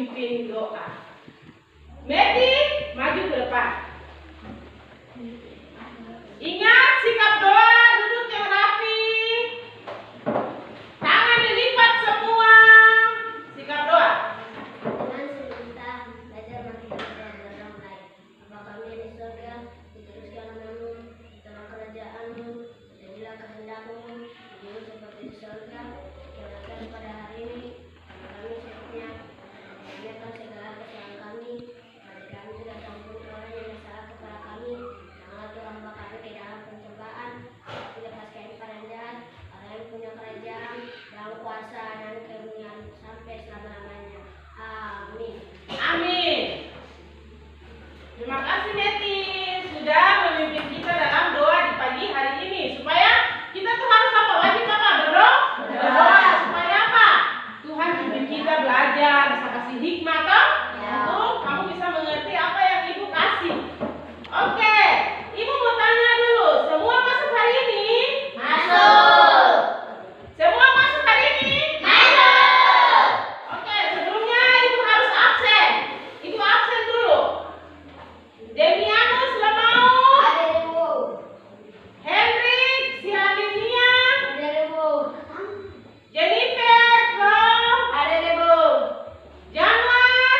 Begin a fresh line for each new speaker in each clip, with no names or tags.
memimpin doa. Meti, maju ke depan. Ingat sikap doa, duduk yang rapi. Tangan dilipat semua. Sikap doa.
Dengan sebentar belajar mati kepada orang lain. Bapa kami yang di surga, diteruskan namamu, dalam kerajaanmu, jadilah kehendakmu, di bumi seperti di surga. Berikan pada hari ini, kami secukupnya, mengampuni segala kesalahan kami, pada kami tidak campur orang yang bersalah kepada kami, janganlah Tuhan bawa kami ke dalam pencobaan, tapi lepaskan pada yang jahat, karena yang punya kerajaan, dan kuasa dan kemuliaan sampai selama-lamanya. Amin.
Amin. Terima kasih Meti sudah memimpin kita dalam doa di pagi hari ini. Supaya kita tuh harus apa? Wajib apa? Berdoa. Supaya apa? Tuhan pimpin kita belajar, bisa kasih hikmah toh? Untuk kamu bisa mengerti apa yang Ibu kasih. Oke, Ibu mau tanya dulu, semua masuk hari ini?
Masuk.
Semua masuk hari ini?
Masuk.
Oke, sebelumnya Ibu harus absen. Ibu absen dulu. Demianus Lemau,
Ada Ibu.
Hendrik, Sialinia,
Ada Ibu.
Jennifer, Flo,
Ada Ibu.
Januar,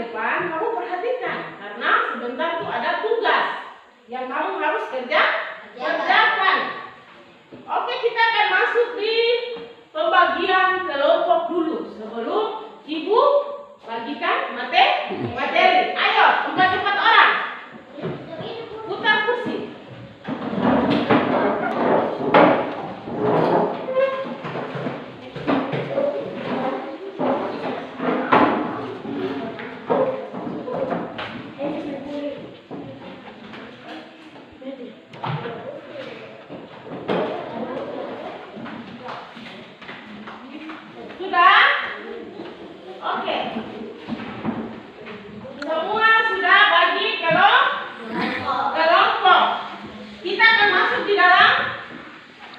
depan, kamu perhatikan karena sebentar tuh ada tugas yang kamu harus kerjakan. Oke, kita akan masuk di pembagian kelompok dulu sebelum Ibu bagikan materi. Ayo, 4 orang. Putar kursi. Sudah? Oke. Semua sudah bagi kelompok. Kita akan masuk di dalam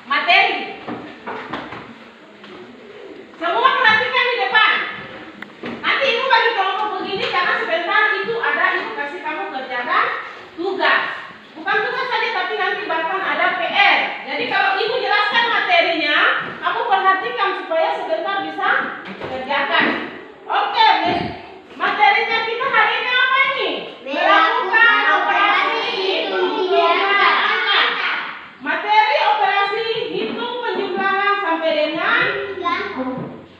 materi. Semua perhatikan di depan. Nanti Ibu bagi kelompok begini karena sebentar itu ada Ibu kasih kamu kerjakan tugas. Bukan tugas saja tapi nanti bahkan ada PR. Jadi kalau Ibu jelaskan materinya, kamu perhatikan supaya sebentar bisa kerjakan. Oke, materinya kita hari ini apa ini? Melakukan operasi hitung jumlah angka. Materi operasi hitung penjumlahan sampai dengan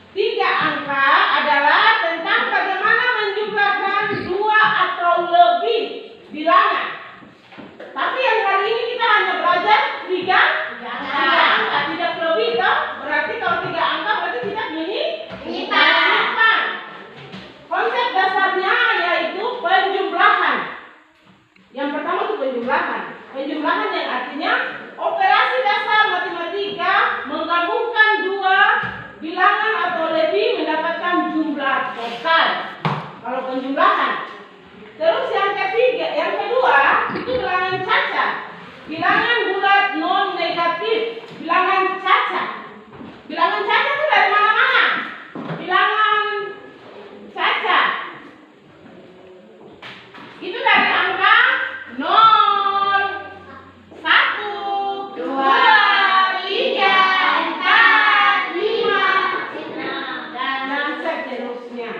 3 angka adalah tentang bagaimana menjumlahkan 2 atau lebih bilangan. Tapi yang hari ini kita hanya belajar 3 angka, tidak lebih toh. Berarti kalau 3 angka berarti kita menyimpan. Konsep dasarnya yaitu penjumlahan. Yang pertama itu penjumlahan. Penjumlahan yang artinya operasi dasar matematika menggabungkan 2 bilangan atau lebih mendapatkan jumlah total. Kalau penjumlahan. Terus yang kedua itu bilangan cacat. Bilangan bulat non negatif. Bilangan cacat. Bilangan cacat itu dari mana-mana. Bilangan cacat itu dari angka 0, 1, 2, 3, 4, 5, dan seterusnya.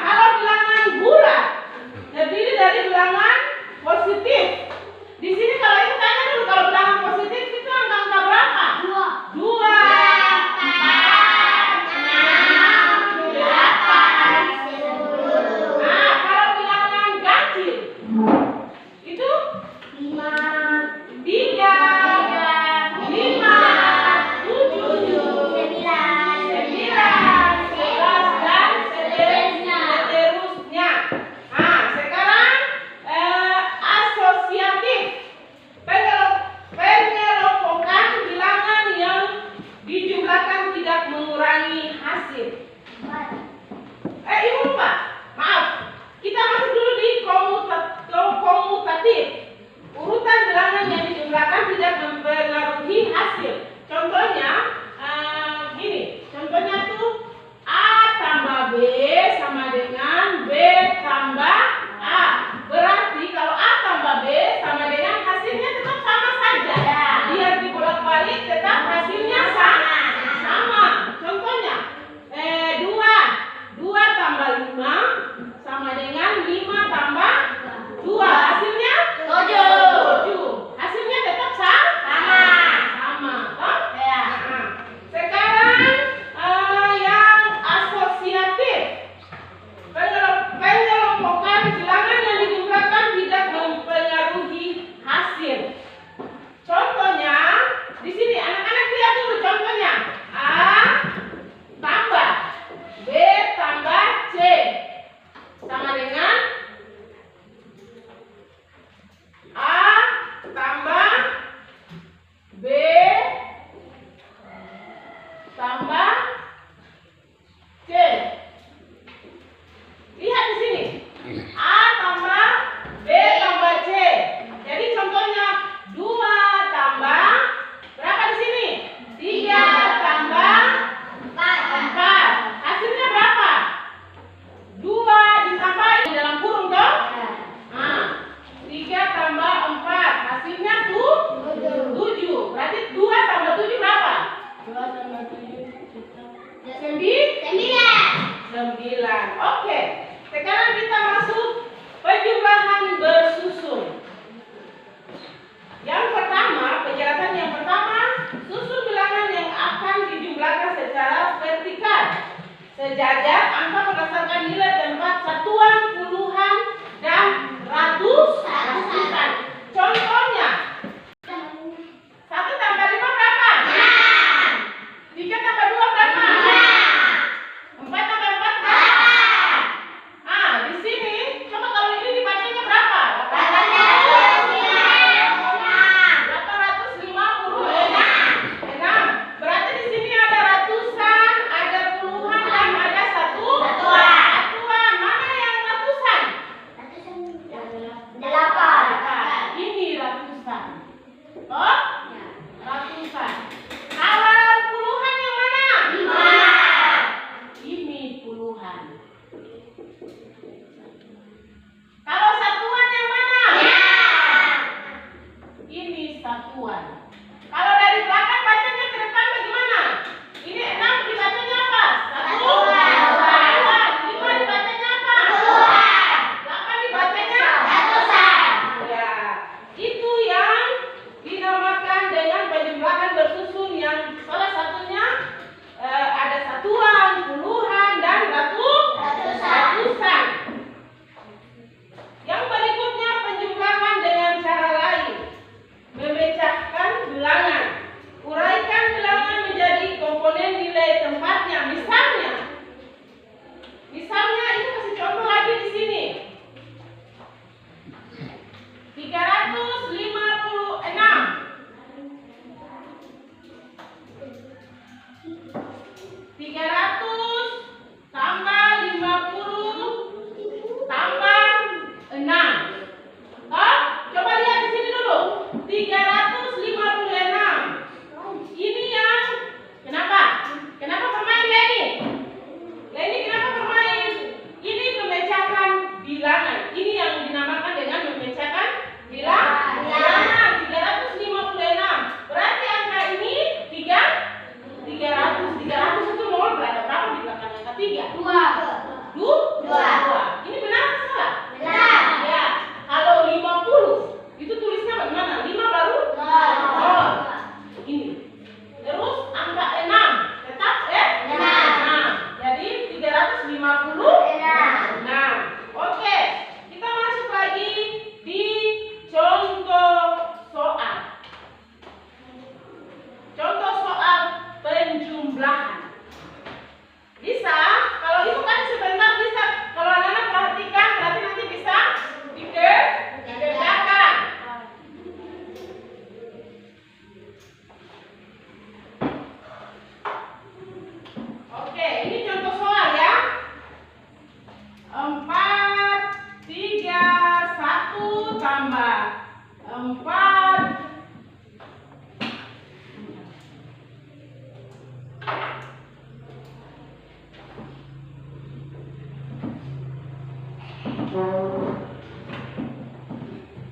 Kalau bilangan bulat terdiri dari bilangan positif. Di sini kalau itu tanya dulu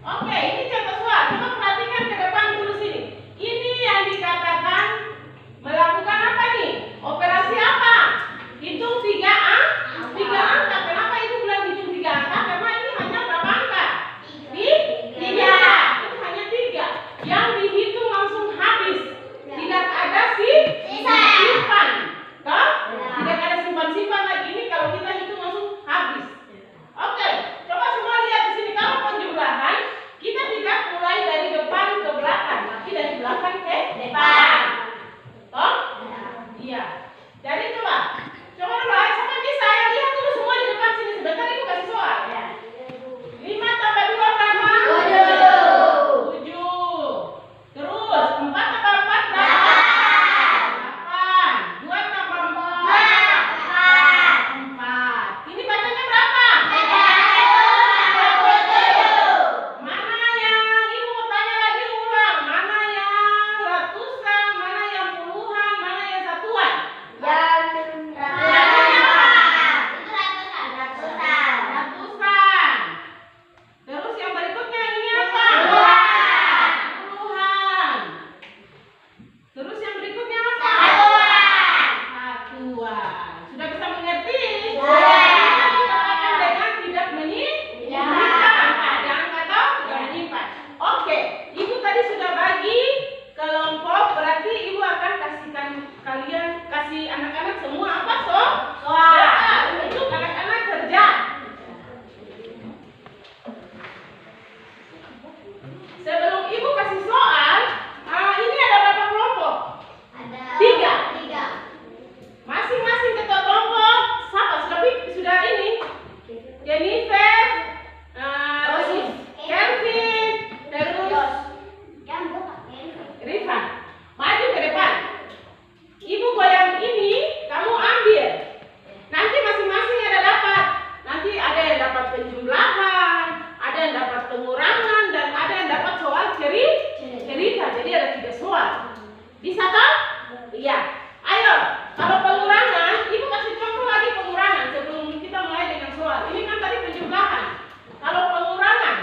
Oke, ini contoh soal. Coba perhatikan ke depan dulu sini. Ini yang dikatakan melakukan apa nih? Operasi apa? Hitung 3 angka. Kenapa itu bilang hitung 3 angka? Karena ini hanya berapa angka? 3. Itu hanya 3. Yang dihitung langsung habis. Tidak ada simpan. Toh? Tidak ada simpan-simpan lagi. Ini kalau kita hitung langsung habis. Oke, coba semua lihat di sini. Kalau penjumlahan, kita tidak mulai dari depan ke belakang, tapi dari belakang ke depan. Toh? Iya. Jadi coba dulu, ayo siapa bisa? Ayo lihat dulu semua di depan sini. Sebentar ibu kasih soal. 5 tambah 2 berapa? 7. Terus 4 tambah 4 berapa? 8. 2 tambah 4. Ini bacanya berapa? Mana yang ibu mau tanya lagi ulang? Mana yang ratusan? Mana yang puluhan? Mana yang satuan? Ratusan. Terus yang berikutnya ini apa? Puluhan. Terus yang berikutnya apa? Satuan. Sudah bisa mengerti? Dikatakan dengan tidak menyimpan. Jangan kata tidak menyimpan. Oke, ibu tadi sudah bagi kelompok, berarti ibu akan kasih anak-anak semua apa soal untuk anak-anak kerja. Sebelum ibu kasih soal, ini ada berapa kelompok? 3. Masing-masing ketua kelompok siapa? Sudah ini. Jennifer, Kelvin, terus Rifan. Maju ke depan. Ibu goyang ini, kamu ambil. Nanti masing-masing ada dapat. Nanti ada yang dapat penjumlahan, ada yang dapat pengurangan, dan ada yang dapat soal cerita. Jadi ada 3 soal. Bisa toh? Iya. Ayo, kalau pengurangan, ibu kasih contoh lagi pengurangan sebelum kita mulai dengan soal. Ini kan tadi penjumlahan. Kalau pengurangan,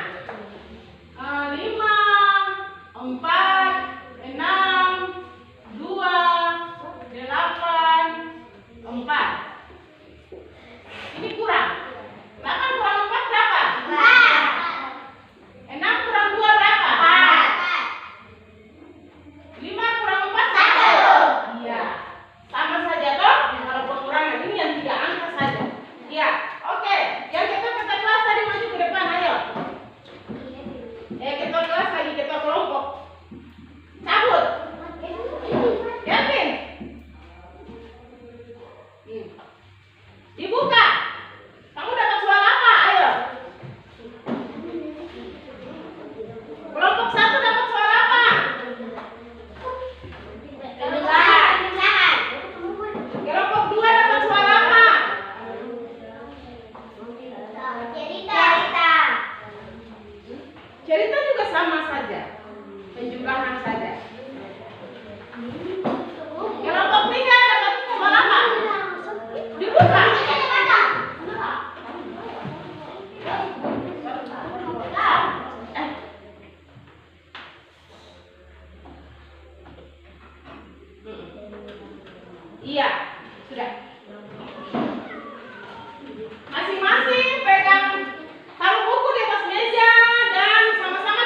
5, 4, 6, 2, 8, 4. Ini kurang. 8 kurang 4 berapa? 6 kurang 2 berapa? 5 kurang 4 1. Iya. Sama saja toh? Kalau pengurangan ini yang 3 angka saja. Iya. Oke. Yang ketua kelas tadi maju ke depan, ayo. Ketua kelas lagi, ketua kelompok. Cabut. Yakin? Dibuka. Kamu dapat soal apa? Ayo. Kelompok 1 dapat soal apa? Kelompok 2 dapat soal apa? Cerita juga sama saja. Penjumlahan saja. Kelompok 3 dapat soal apa? Dibuka. Iya, sudah. Masing-masing pegang taruh buku di atas meja dan sama-sama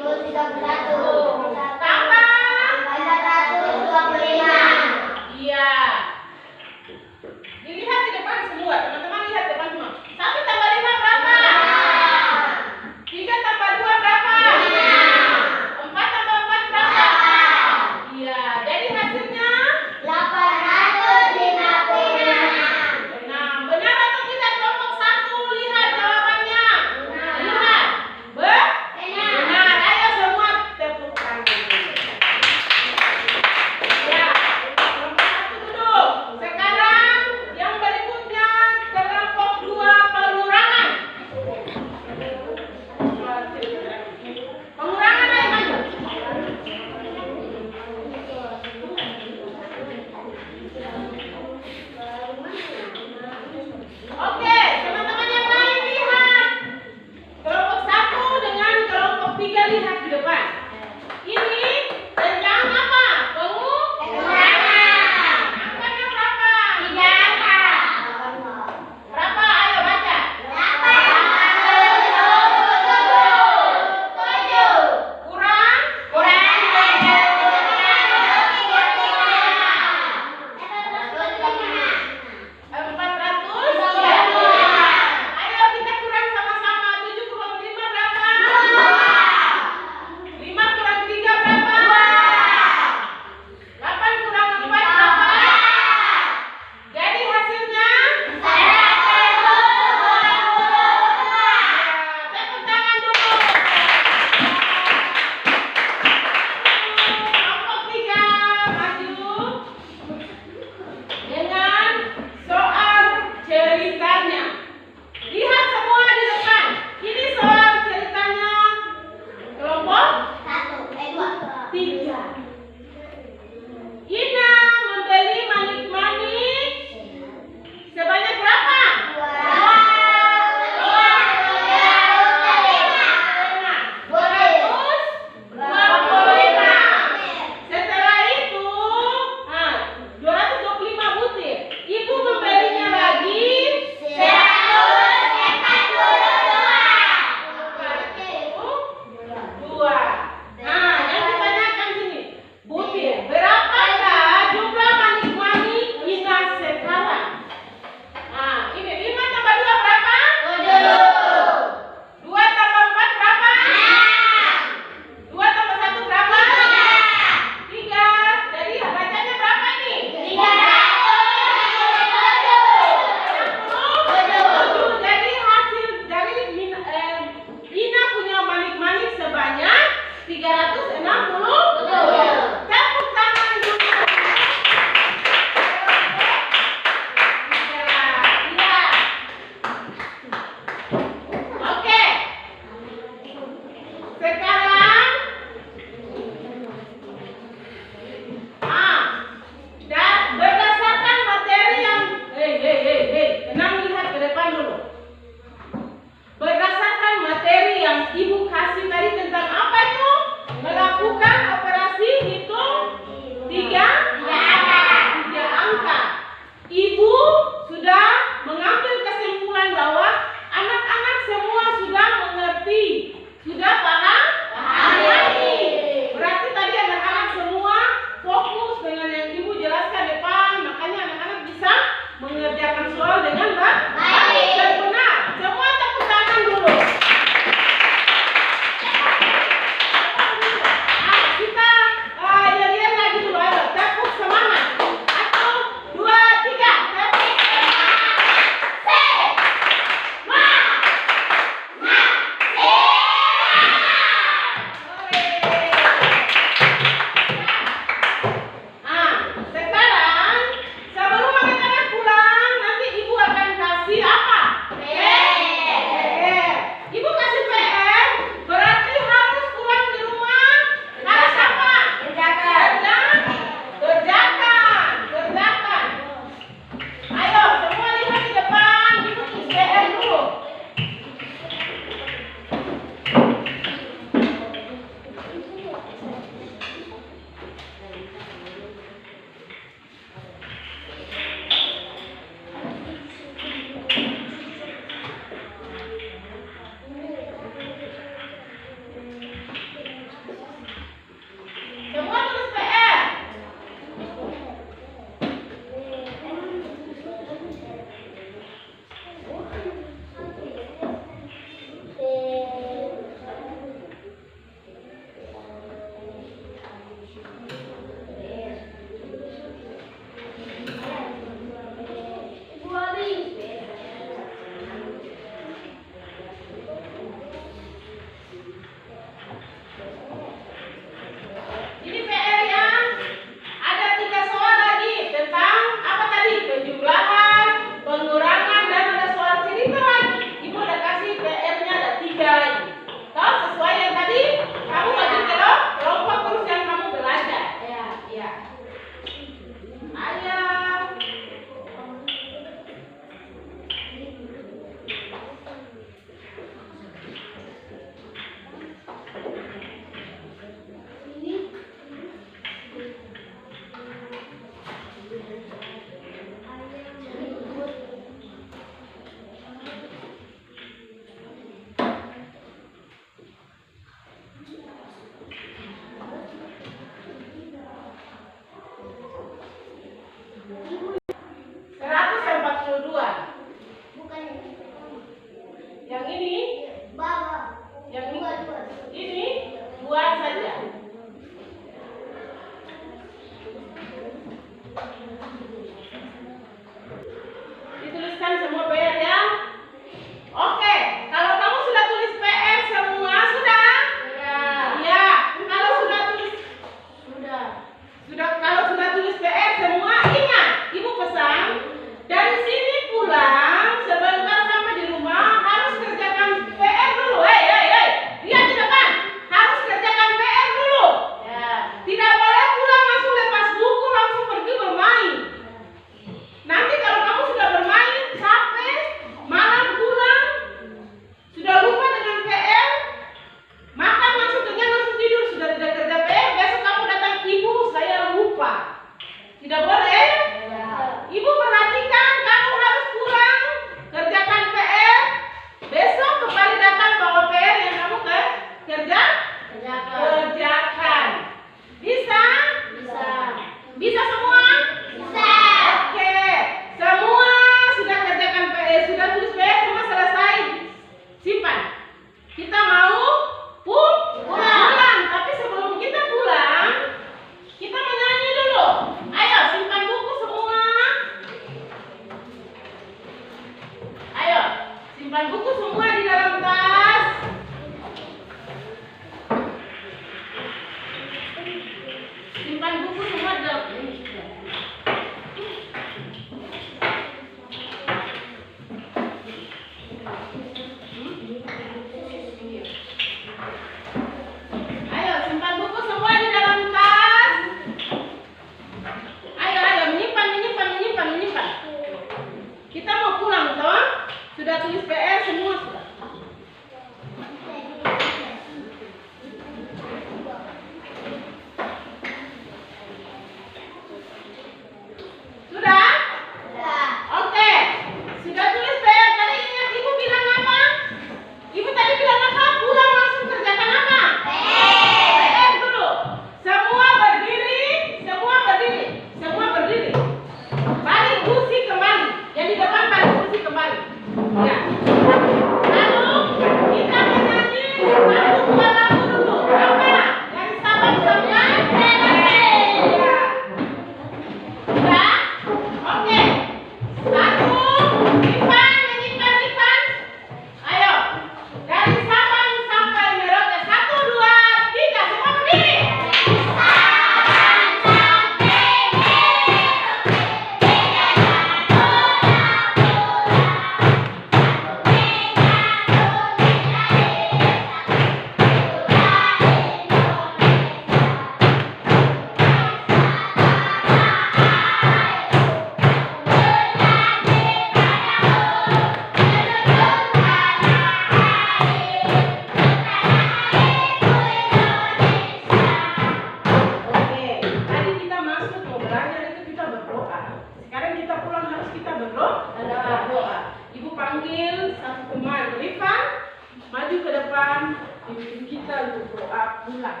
pimpin kita untuk doa pulang.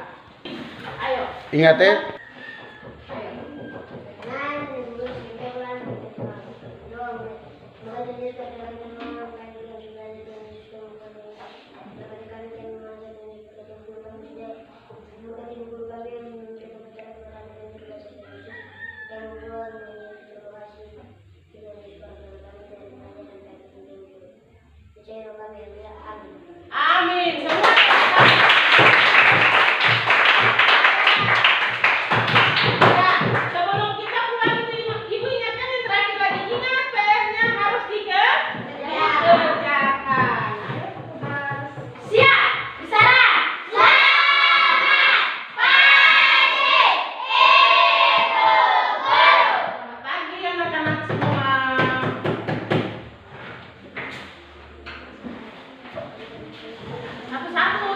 Ayo.
Ingat ya.
Amin. Semua. Ya, sebelum kita pulang itu ibu ingatkan yang terakhir lagi, ingat PR-nya harus dikerjakan.
Siap, Sarah. Selamat pagi, Ibu Guru.
Selamat pagi anak-anak semua. Satu-satu.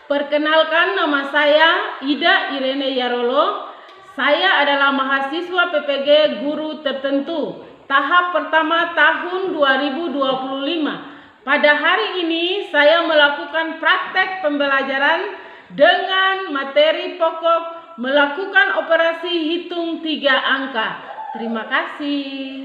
Perkenalkan, nama saya Ida Irene Yarolo. Saya adalah mahasiswa PPG Guru Tertentu tahap pertama tahun 2025. Pada hari ini saya melakukan praktek pembelajaran dengan materi pokok melakukan operasi hitung 3 angka. Terima kasih.